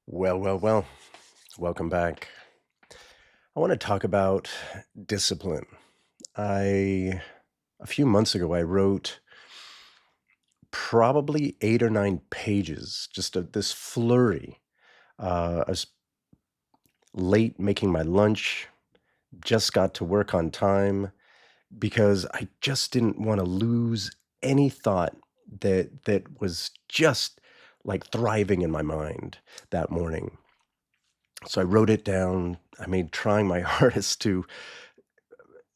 Well. Welcome back. I want to talk about discipline. I A few months ago I wrote probably 8 or 9 pages, just this flurry. I was late making my lunch, just got to work on time because I just didn't want to lose any thought that was just like thriving in my mind that morning. So I wrote it down. I made trying my hardest to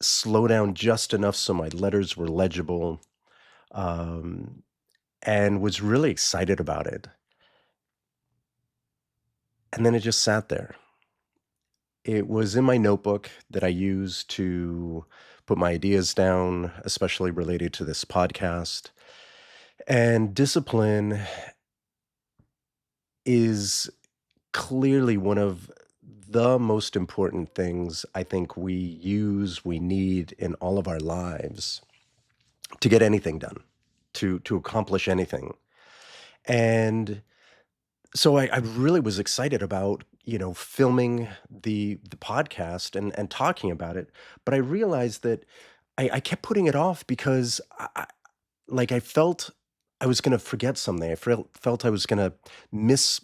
slow down just enough so my letters were legible, um, and was really excited about it. And then it just sat there. It was in my notebook that I use to put my ideas down, especially related to this podcast. And discipline is clearly one of the most important things I think we need in all of our lives to get anything done, to accomplish anything. And so I really was excited about, filming the podcast and talking about it, but I realized that I kept putting it off because I felt I was gonna forget something. I felt I was gonna miss,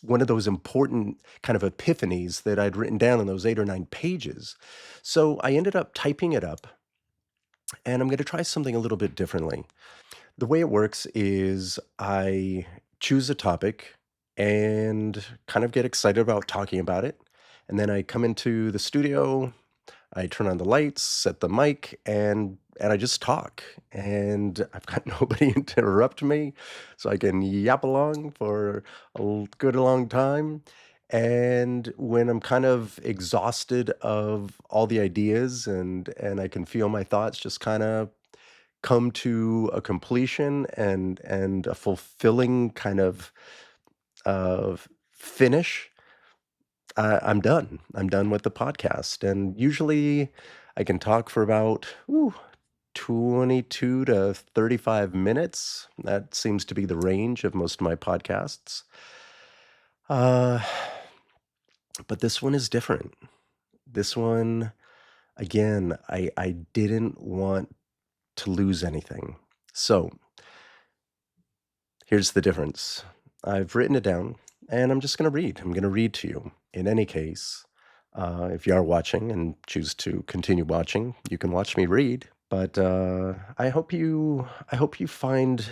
one of those important kind of epiphanies that I'd written down in those 8 or 9 pages. So I ended up typing it up, and I'm gonna try something a little bit differently. The way it works is I choose a topic and kind of get excited about talking about it. And then I come into the studio, I turn on the lights, set the mic, and I just talk. And I've got nobody to interrupt me, so I can yap along for good long time. And when I'm kind of exhausted of all the ideas and I can feel my thoughts just kind of come to a completion and a fulfilling kind of finish, I'm done. I'm done with the podcast, and usually I can talk for about 22 to 35 minutes. That seems to be the range of most of my podcasts. Uh, but this one is different. This one, again, I didn't want to lose anything. So here's the difference. I've written it down and I'm just going to read. I'm going to read to you. In any case, if you are watching and choose to continue watching, you can watch me read. But I hope you find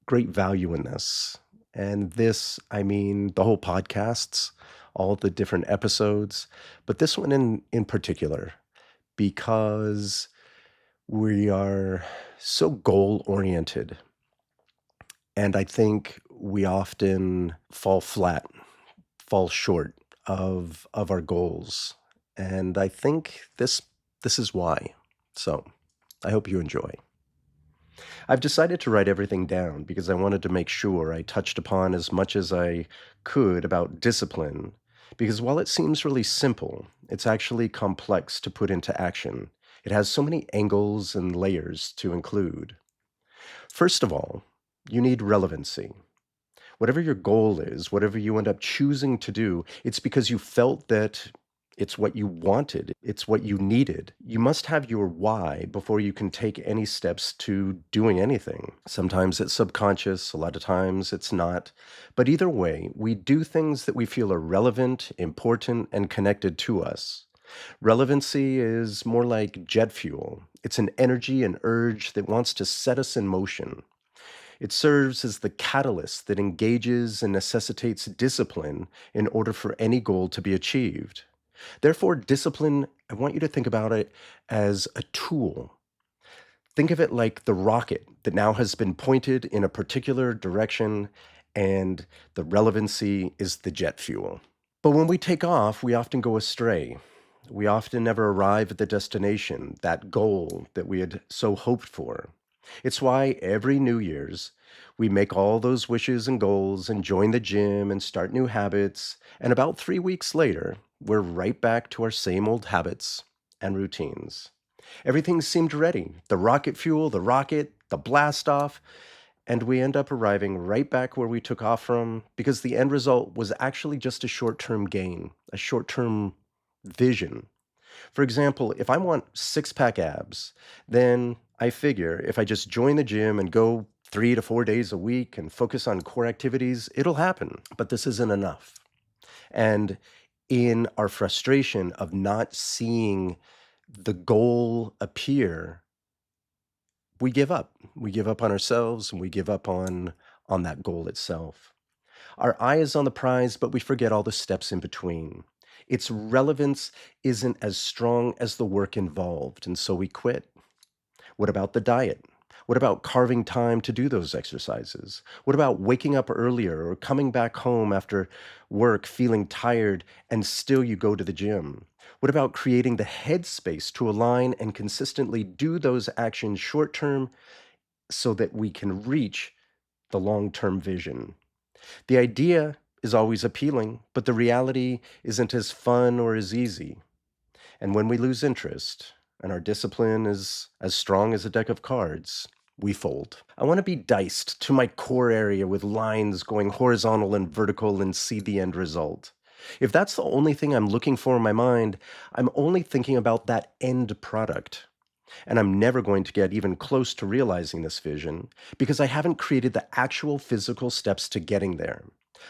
great value in this. And this, I mean, the whole podcasts, all the different episodes, but this one in particular, because we are so goal oriented. And I think we often fall flat, fall short of our goals. And I think this is why. So, I hope you enjoy. I've decided to write everything down because I wanted to make sure I touched upon as much as I could about discipline. Because while it seems really simple, it's actually complex to put into action. It has so many angles and layers to include. First of all, you need relevancy. Whatever your goal is, whatever you end up choosing to do, it's because you felt that it's what you wanted, it's what you needed. You must have your why before you can take any steps to doing anything. Sometimes it's subconscious, a lot of times it's not. But either way, we do things that we feel are relevant, important, and connected to us. Relevancy is more like jet fuel. It's an energy and urge that wants to set us in motion. It serves as the catalyst that engages and necessitates discipline in order for any goal to be achieved. Therefore, discipline, I want you to think about it as a tool. Think of it like the rocket that now has been pointed in a particular direction, and the relevancy is the jet fuel. But when we take off, we often go astray. We often never arrive at the destination, that goal that we had so hoped for. It's why every New Year's we make all those wishes and goals and join the gym and start new habits. And about 3 weeks later, we're right back to our same old habits and routines. Everything seemed ready, the rocket fuel, the rocket, the blast off, And we end up arriving right back where we took off from because the end result was actually just a short term gain, a short term vision. For example, if I want six pack abs, then I figure if I just join the gym and go 3 to 4 days a week and focus on core activities, it'll happen. But this isn't enough. And in our frustration of not seeing the goal appear, we give up. We give up on ourselves and we give up on that goal itself. Our eye is on the prize, but we forget all the steps in between. Its relevance isn't as strong as the work involved, and so we quit. What about the diet? What about carving time to do those exercises? What about waking up earlier or coming back home after work feeling tired and still you go to the gym? What about creating the headspace to align and consistently do those actions short term so that we can reach the long term vision? The idea is always appealing, but the reality isn't as fun or as easy. And when we lose interest and our discipline is as strong as a deck of cards, we fold. I want to be diced to my core area with lines going horizontal and vertical and see the end result. If that's the only thing I'm looking for in my mind, I'm only thinking about that end product. And I'm never going to get even close to realizing this vision because I haven't created the actual physical steps to getting there.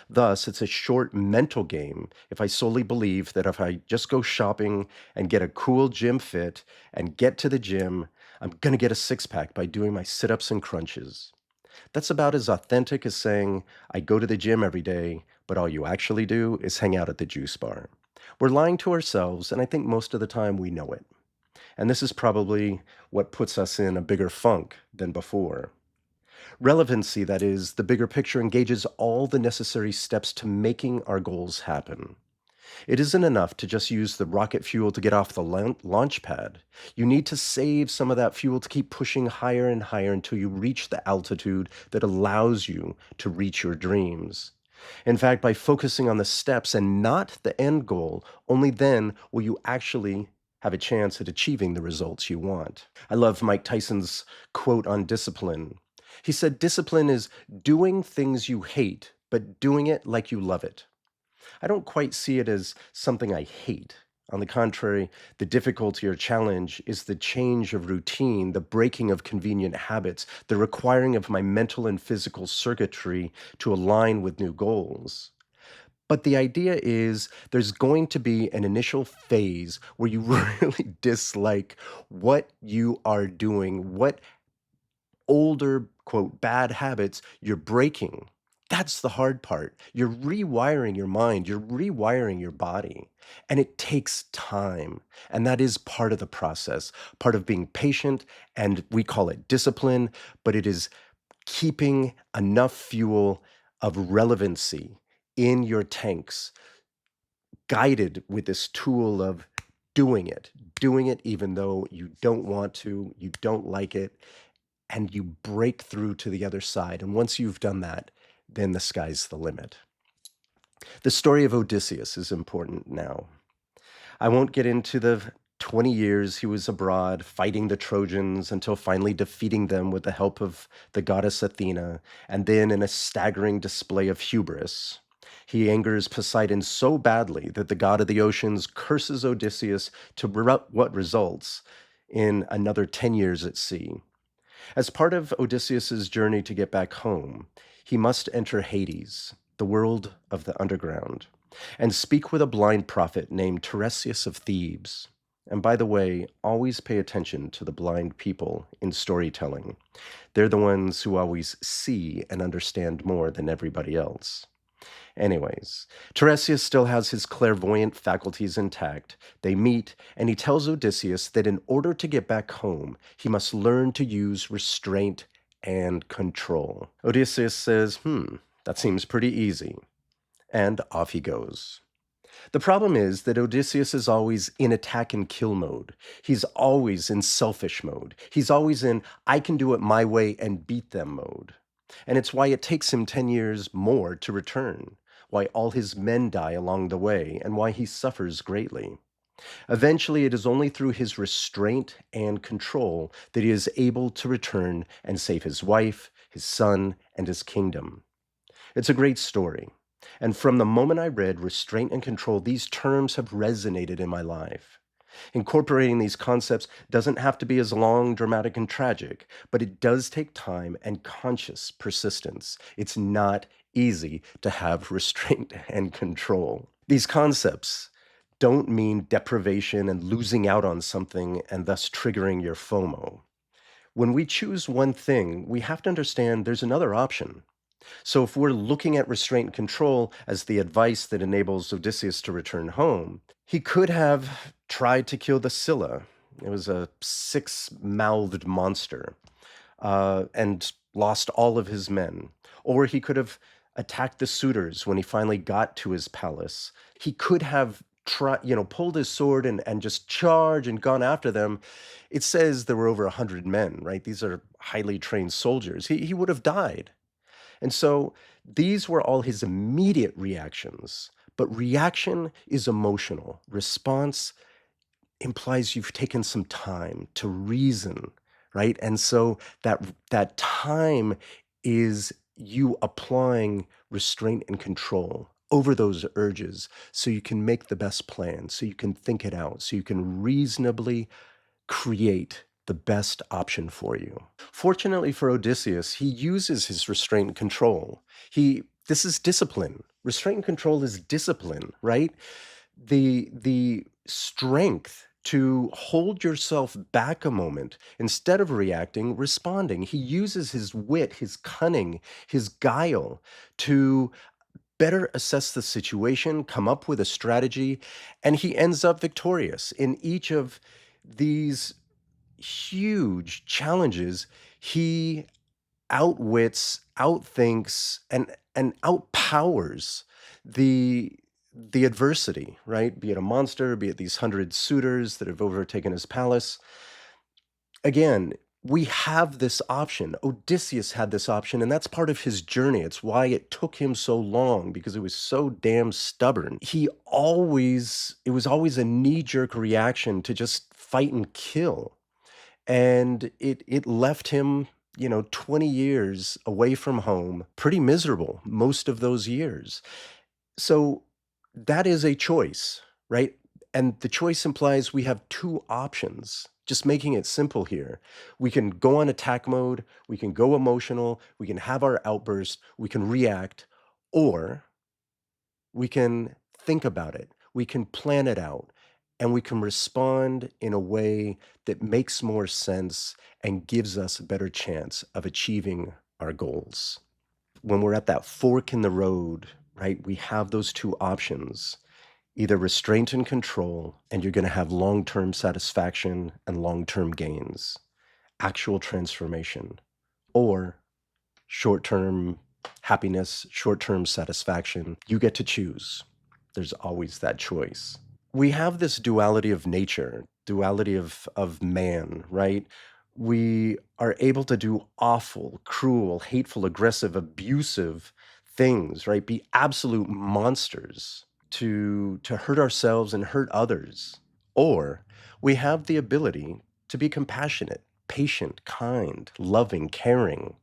Thus, it's a short mental game if I solely believe that if I just go shopping and get a cool gym fit and get to the gym, I'm going to get a six pack by doing my sit ups and crunches. That's about as authentic as saying, I go to the gym every day, but all you actually do is hang out at the juice bar. We're lying to ourselves, and I think most of the time we know it. And this is probably what puts us in a bigger funk than before. Relevancy, that is, the bigger picture engages all the necessary steps to making our goals happen. It isn't enough to just use the rocket fuel to get off the launch pad. You need to save some of that fuel to keep pushing higher and higher until you reach the altitude that allows you to reach your dreams. In fact, by focusing on the steps and not the end goal, only then will you actually have a chance at achieving the results you want. I love Mike Tyson's quote on discipline. He said, discipline is doing things you hate, but doing it like you love it. I don't quite see it as something I hate. On the contrary, the difficulty or challenge is the change of routine, the breaking of convenient habits, the requiring of my mental and physical circuitry to align with new goals. But the idea is there's going to be an initial phase where you really dislike what you are doing, what older, quote, bad habits you're breaking. That's the hard part. You're rewiring your mind, you're rewiring your body, and it takes time. And that is part of the process, part of being patient, and we call it discipline, but it is keeping enough fuel of relevancy in your tanks, guided with this tool of doing it even though you don't want to, you don't like it, and you break through to the other side. And once you've done that, then the sky's the limit. The story of Odysseus is important now. I won't get into the 20 years he was abroad fighting the Trojans until finally defeating them with the help of the goddess Athena, and then in a staggering display of hubris. He angers Poseidon so badly that the god of the oceans curses Odysseus to what results in another 10 years at sea. As part of Odysseus's journey to get back home, he must enter Hades, the world of the underground, and speak with a blind prophet named Tiresias of Thebes. And by the way, always pay attention to the blind people in storytelling. They're the ones who always see and understand more than everybody else. Anyways, Tiresias still has his clairvoyant faculties intact. They meet, and he tells Odysseus that in order to get back home, he must learn to use restraint and control. Odysseus says, that seems pretty easy. And off he goes. The problem is that Odysseus is always in attack and kill mode. He's always in selfish mode. He's always in I can do it my way and beat them mode. And it's why it takes him 10 years more to return, why all his men die along the way, and why he suffers greatly. Eventually, it is only through his restraint and control that he is able to return and save his wife, his son, and his kingdom. It's a great story. And from the moment I read restraint and control, these terms have resonated in my life. Incorporating these concepts doesn't have to be as long, dramatic, and tragic, but it does take time and conscious persistence. It's not easy to have restraint and control. These concepts don't mean deprivation and losing out on something and thus triggering your FOMO. When we choose one thing, we have to understand there's another option. So if we're looking at restraint and control as the advice that enables Odysseus to return home, he could have tried to kill the Scylla. It was a six-mouthed monster, and lost all of his men. Or he could have attacked the suitors when he finally got to his palace. He could have pulled his sword and just charged and gone after them. It says there were over 100 men, right? These are highly trained soldiers. He would have died. And so these were all his immediate reactions. But reaction is emotional. Response implies you've taken some time to reason, right? And so that time is you applying restraint and control over those urges so you can make the best plan, so you can think it out, so you can reasonably create the best option for you. Fortunately for Odysseus, he uses his restraint and control. This is discipline. Restraint and control is discipline, right? The strength to hold yourself back a moment instead of reacting, responding. He uses his wit, his cunning, his guile to better assess the situation, come up with a strategy, and he ends up victorious in each of these huge challenges. He outwits, outthinks, and outpowers the the adversity, right? Be it a monster, be it these 100 suitors that have overtaken his palace. Again, we have this option. Odysseus had this option, and that's part of his journey. It's why it took him so long because it was so damn stubborn. It was always a knee-jerk reaction to just fight and kill. And it left him, 20 years away from home, pretty miserable most of those years. So that is a choice, right? And the choice implies we have two options. Just making it simple here. We can go on attack mode, we can go emotional, we can have our outburst, we can react, or we can think about it, we can plan it out, and we can respond in a way that makes more sense and gives us a better chance of achieving our goals. When we're at that fork in the road, right, we have those two options, either restraint and control, and you're going to have long term satisfaction and long term gains, actual transformation, or short term happiness, short term satisfaction. You get to choose. There's always that choice. We have this duality of nature, duality of man, right? We are able to do awful, cruel, hateful, aggressive, abusive things, right? Be absolute monsters to hurt ourselves and hurt others. Or we have the ability to be compassionate, patient, kind, loving, caring,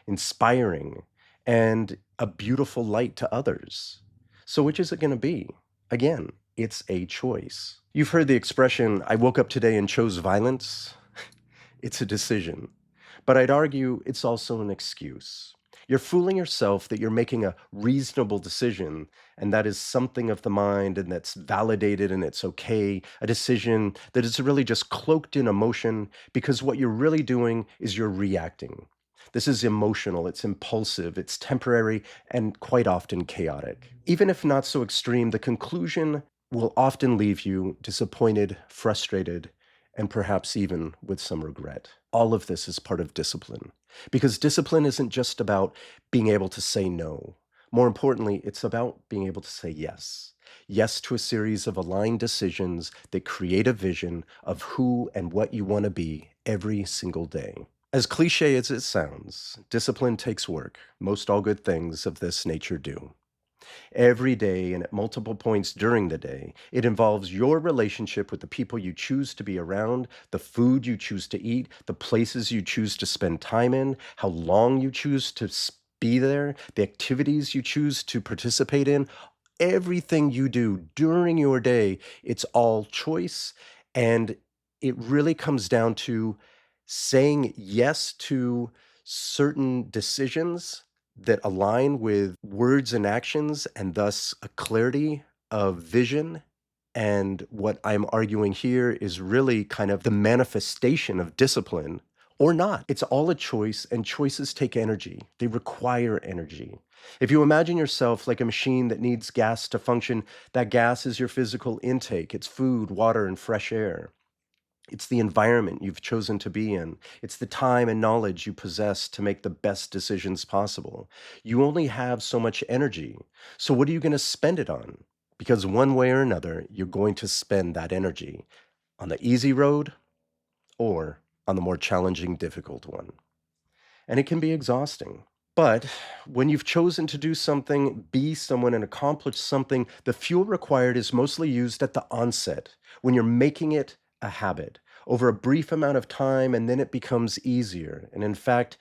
inspiring, and a beautiful light to others. So which is it going to be? Again, it's a choice. You've heard the expression, I woke up today and chose violence. It's a decision. But I'd argue it's also an excuse. You're fooling yourself that you're making a reasonable decision, and that is something of the mind, and that's validated, and it's okay. A decision that is really just cloaked in emotion, because what you're really doing is you're reacting. This is emotional, it's impulsive, it's temporary, and quite often chaotic. Even if not so extreme, the conclusion will often leave you disappointed, frustrated, and perhaps even with some regret. All of this is part of discipline, because discipline isn't just about being able to say no. More importantly, it's about being able to say yes. Yes to a series of aligned decisions that create a vision of who and what you want to be every single day. As cliche as it sounds, discipline takes work. Most all good things of this nature do. Every day and at multiple points during the day, it involves your relationship with the people you choose to be around, the food you choose to eat, the places you choose to spend time in, how long you choose to be there, the activities you choose to participate in. Everything you do during your day, it's all choice. And it really comes down to saying yes to certain decisions that align with words and actions, and thus a clarity of vision. And what I'm arguing here is really kind of the manifestation of discipline or not. It's all a choice, and choices take energy. They require energy. If you imagine yourself like a machine that needs gas to function, that gas is your physical intake. It's food, water, and fresh air. It's the environment you've chosen to be in. It's the time and knowledge you possess to make the best decisions possible. You only have so much energy. So, what are you going to spend it on? Because one way or another, you're going to spend that energy on the easy road or on the more challenging, difficult one. And it can be exhausting. But when you've chosen to do something, be someone, and accomplish something, the fuel required is mostly used at the onset, when you're making it a habit over a brief amount of time, and then it becomes easier. And in fact,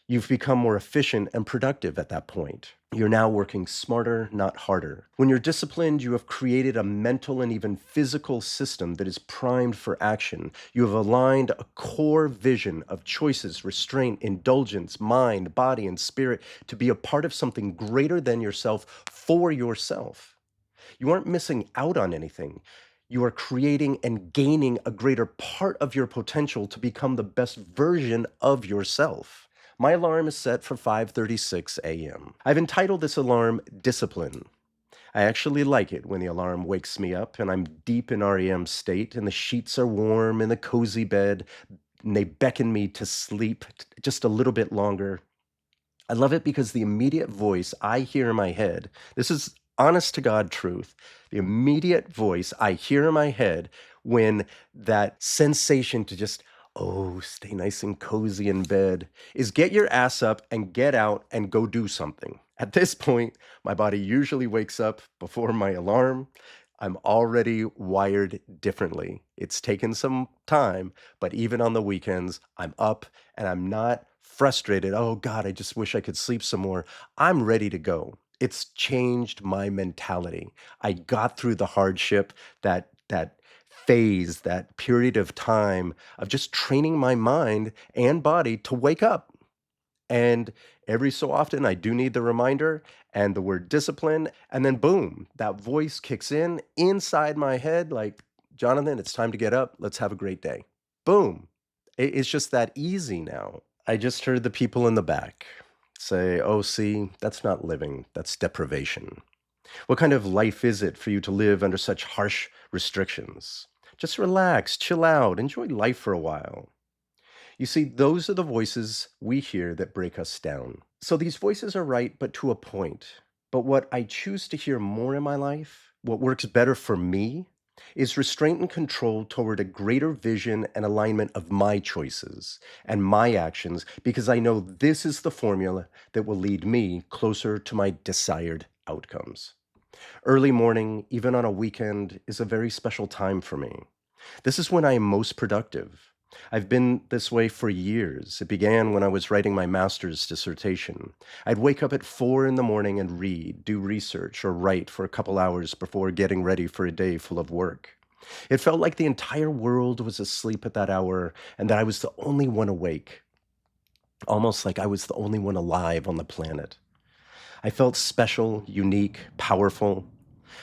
you've become more efficient and productive at that point. You're now working smarter, not harder. When you're disciplined, you have created a mental and even physical system that is primed for action. You have aligned a core vision of choices, restraint, indulgence, mind, body, and spirit to be a part of something greater than yourself for yourself. You aren't missing out on anything. You are creating and gaining a greater part of your potential to become the best version of yourself. My alarm is set for 5:36 a.m. I've entitled this alarm Discipline. I actually like it when the alarm wakes me up and I'm deep in REM state and the sheets are warm in the cozy bed and they beckon me to sleep just a little bit longer. I love it because the immediate voice I hear in my head, this is honest to God truth, the immediate voice I hear in my head when that sensation to just, oh, stay nice and cozy in bed is get your ass up and get out and go do something. At this point, my body usually wakes up before my alarm. I'm already wired differently. It's taken some time, but even on the weekends, I'm up and I'm not frustrated. Oh God, I just wish I could sleep some more. I'm ready to go. It's changed my mentality. I got through the hardship, that phase, that period of time of just training my mind and body to wake up. And every so often, I do need the reminder and the word discipline. And then, boom, that voice kicks in inside my head like, Jonathan, it's time to get up. Let's have a great day. Boom. It's just that easy now. I just heard the people in the back say, oh, see, that's not living, that's deprivation. What kind of life is it for you to live under such harsh restrictions? Just relax, chill out, enjoy life for a while. You see, those are the voices we hear that break us down. So these voices are right, but to a point. But what I choose to hear more in my life, what works better for me, is restraint and control toward a greater vision and alignment of my choices and my actions, because I know this is the formula that will lead me closer to my desired outcomes. Early morning, even on a weekend, is a very special time for me. This is when I am most productive. I've been this way for years. It began when I was writing my master's dissertation. I'd wake up at 4 in the morning and read, do research, or write for a couple hours before getting ready for a day full of work. It felt like the entire world was asleep at that hour and that I was the only one awake, almost like I was the only one alive on the planet. I felt special, unique, powerful.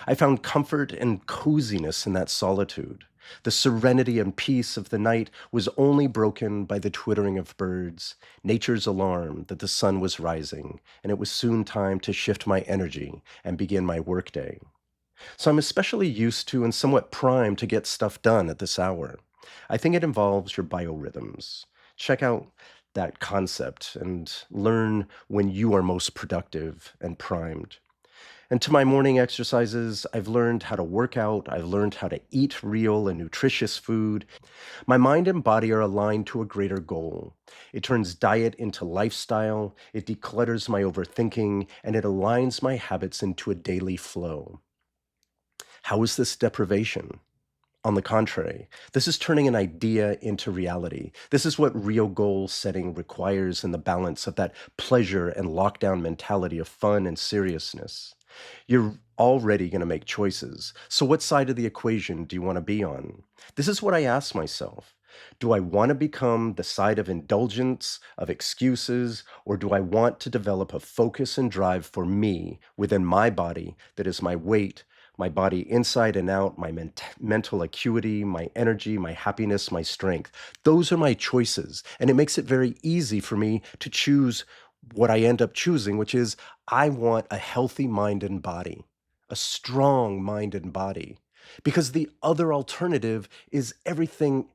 I found comfort and coziness in that solitude. The serenity and peace of the night was only broken by the twittering of birds, nature's alarm that the sun was rising, and it was soon time to shift my energy and begin my workday. So I'm especially used to and somewhat primed to get stuff done at this hour. I think it involves your biorhythms. Check out that concept and learn when you are most productive and primed. And to my morning exercises, I've learned how to work out, I've learned how to eat real and nutritious food. My mind and body are aligned to a greater goal. It turns diet into lifestyle, it declutters my overthinking, and it aligns my habits into a daily flow. How is this deprivation? On the contrary, this is turning an idea into reality. This is what real goal setting requires in the balance of that pleasure and lockdown mentality of fun and seriousness. You're already going to make choices. So, what side of the equation do you want to be on? This is what I ask myself. Do I want to become the side of indulgence, of excuses, or do I want to develop a focus and drive for me within my body that is my weight, my body inside and out, my mental acuity, my energy, my happiness, my strength? Those are my choices. And it makes it very easy for me to choose what I end up choosing, which is I want a healthy mind and body, a strong mind and body. Because the other alternative is everything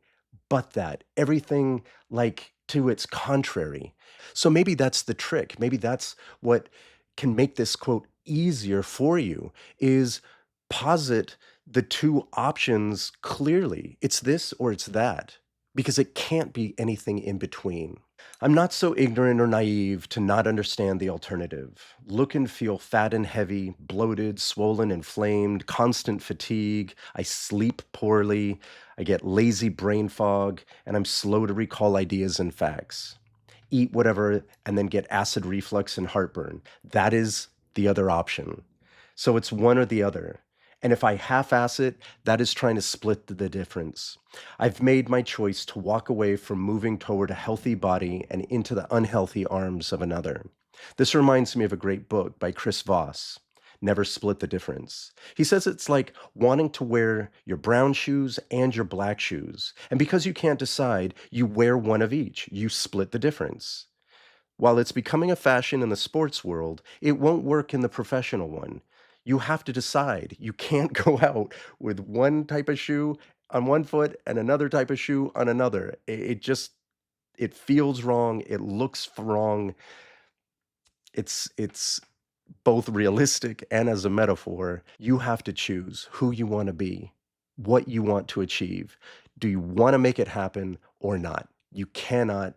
but that, everything like to its contrary. So maybe that's the trick. Maybe that's what can make this quote easier for you is posit the two options clearly. It's this or it's that, because it can't be anything in between. I'm not so ignorant or naive to not understand the alternative. Look and feel fat and heavy, bloated, swollen, inflamed, constant fatigue. I sleep poorly. I get lazy brain fog, and I'm slow to recall ideas and facts. Eat whatever, and then get acid reflux and heartburn. That is the other option. So it's one or the other. And if I half ass it, that is trying to split the difference. I've made my choice to walk away from moving toward a healthy body and into the unhealthy arms of another. This reminds me of a great book by Chris Voss, Never Split the Difference. He says it's like wanting to wear your brown shoes and your black shoes. And because you can't decide, you wear one of each. You split the difference. While it's becoming a fashion in the sports world, it won't work in the professional one. You have to decide. You can't go out with one type of shoe on one foot and another type of shoe on another. It just it feels wrong. It looks wrong. It's both realistic and as a metaphor. You have to choose who you want to be, what you want to achieve. Do you want to make it happen or not? You cannot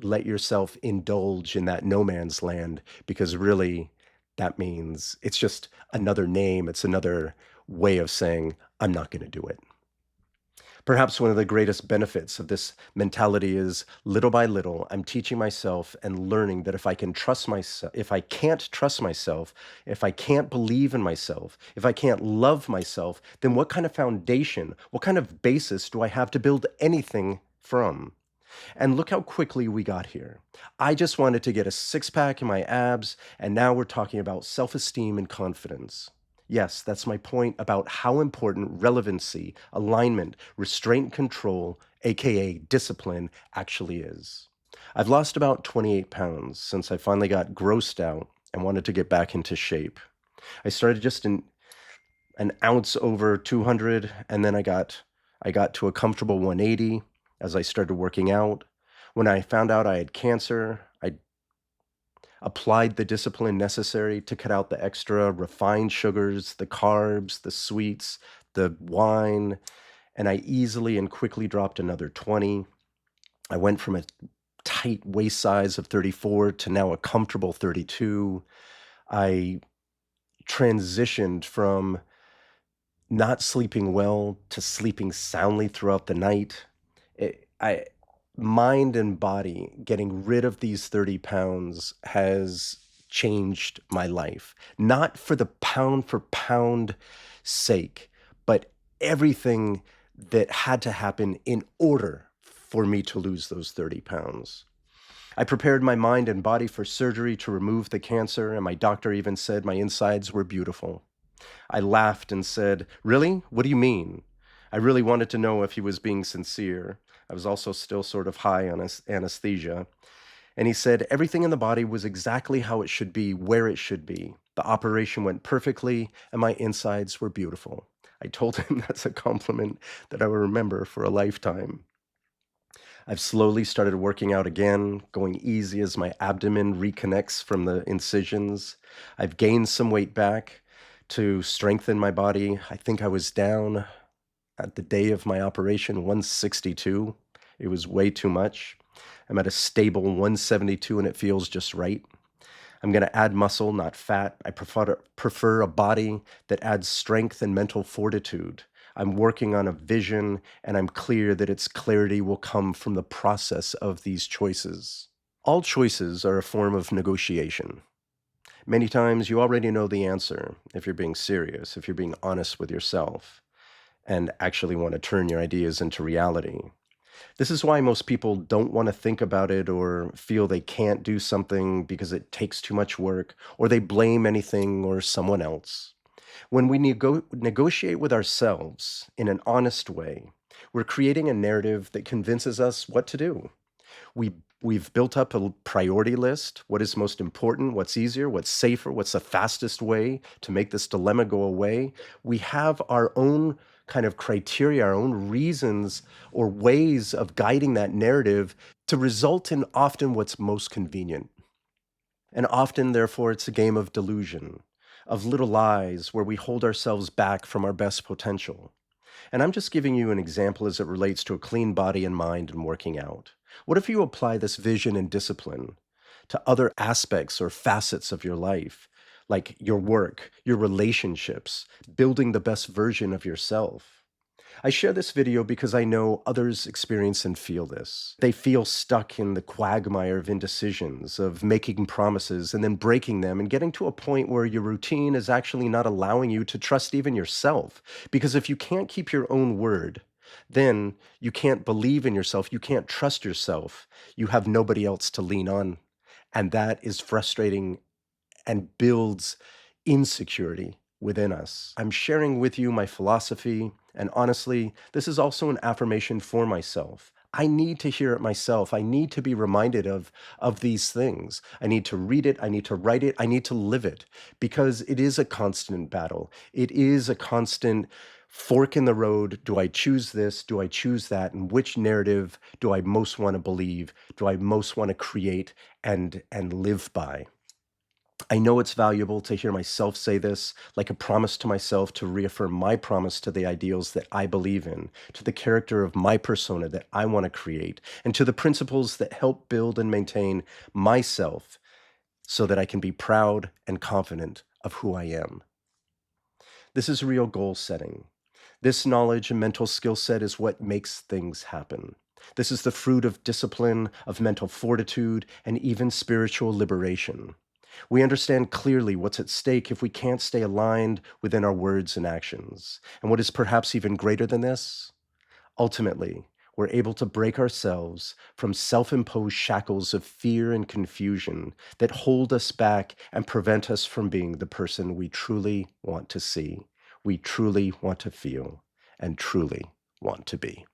let yourself indulge in that no man's land because really that means it's just another name. It's another way of saying, I'm not going to do it. Perhaps one of the greatest benefits of this mentality is little by little, I'm teaching myself and learning that if I can trust myself, if I can't trust myself, if I can't believe in myself, if I can't love myself, then what kind of foundation, what kind of basis do I have to build anything from? And look how quickly we got here. I just wanted to get a six pack in my abs, and now we're talking about self esteem and confidence. Yes, that's my point about how important relevancy, alignment, restraint control, aka discipline, actually is. I've lost about 28 pounds since I finally got grossed out and wanted to get back into shape. I started just an ounce over 200, and then I got to a comfortable 180 as I started working out. When I found out I had cancer, I applied the discipline necessary to cut out the extra refined sugars, the carbs, the sweets, the wine, and I easily and quickly dropped another 20. I went from a tight waist size of 34 to now a comfortable 32. I transitioned from not sleeping well to sleeping soundly throughout the night. I mind and body getting rid of these 30 pounds has changed my life. Not for the pound for pound sake, but everything that had to happen in order for me to lose those 30 pounds. I prepared my mind and body for surgery to remove the cancer, and my doctor even said my insides were beautiful. I laughed and said, "Really? What do you mean?" I really wanted to know if he was being sincere. I was also still sort of high on anesthesia. And he said, everything in the body was exactly how it should be, where it should be. The operation went perfectly, and my insides were beautiful. I told him that's a compliment that I will remember for a lifetime. I've slowly started working out again, going easy as my abdomen reconnects from the incisions. I've gained some weight back. to strengthen my body. I think I was down at the day of my operation 162. It was way too much. I'm at a stable 172 and it feels just right. I'm going to add muscle, not fat. I prefer a body that adds strength and mental fortitude. I'm working on a vision and I'm clear that its clarity will come from the process of these choices. All choices are a form of negotiation. Many times you already know the answer if you're being serious, if you're being honest with yourself, and actually want to turn your ideas into reality. This is why most people don't want to think about it or feel they can't do something because it takes too much work, or they blame anything or someone else. When we negotiate with ourselves in an honest way, we're creating a narrative that convinces us what to do. We we've built up a priority list. What is most important? What's easier? What's safer? What's the fastest way to make this dilemma go away? We have our own kind of criteria, our own reasons or ways of guiding that narrative to result in often what's most convenient. And often, therefore, it's a game of delusion, of little lies where we hold ourselves back from our best potential. And I'm just giving you an example as it relates to a clean body and mind and working out. What if you apply this vision and discipline to other aspects or facets of your life, like your work, your relationships, building the best version of yourself? I share this video because I know others experience and feel this. They feel stuck in the quagmire of indecisions, of making promises and then breaking them and getting to a point where your routine is actually not allowing you to trust even yourself. Because if you can't keep your own word, then you can't believe in yourself, you can't trust yourself, you have nobody else to lean on. And that is frustrating and builds insecurity within us. I'm sharing with you my philosophy, and honestly, this is also an affirmation for myself. I need to hear it myself. I need to be reminded of these things. I need to read it. I need to write it. I need to live it because it is a constant battle. It is a constant fork in the road. Do I choose this? Do I choose that? And which narrative do I most want to believe? Do I most want to create and live by? I know it's valuable to hear myself say this, like a promise to myself to reaffirm my promise to the ideals that I believe in, to the character of my persona that I want to create, and to the principles that help build and maintain myself so that I can be proud and confident of who I am. This is real goal setting. This knowledge and mental skill set is what makes things happen. This is the fruit of discipline, of mental fortitude, and even spiritual liberation. We understand clearly what's at stake if we can't stay aligned within our words and actions. And what is perhaps even greater than this? Ultimately, we're able to break ourselves from self imposed shackles of fear and confusion that hold us back and prevent us from being the person we truly want to see, we truly want to feel, and truly want to be.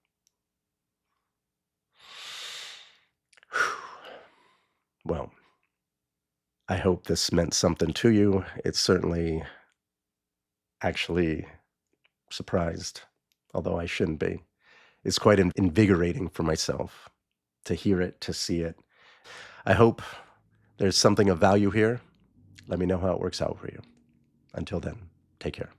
Well, I hope this meant something to you. It's certainly actually surprised, although I shouldn't be. It's quite invigorating for myself to hear it, to see it. I hope there's something of value here. Let me know how it works out for you. Until then, take care.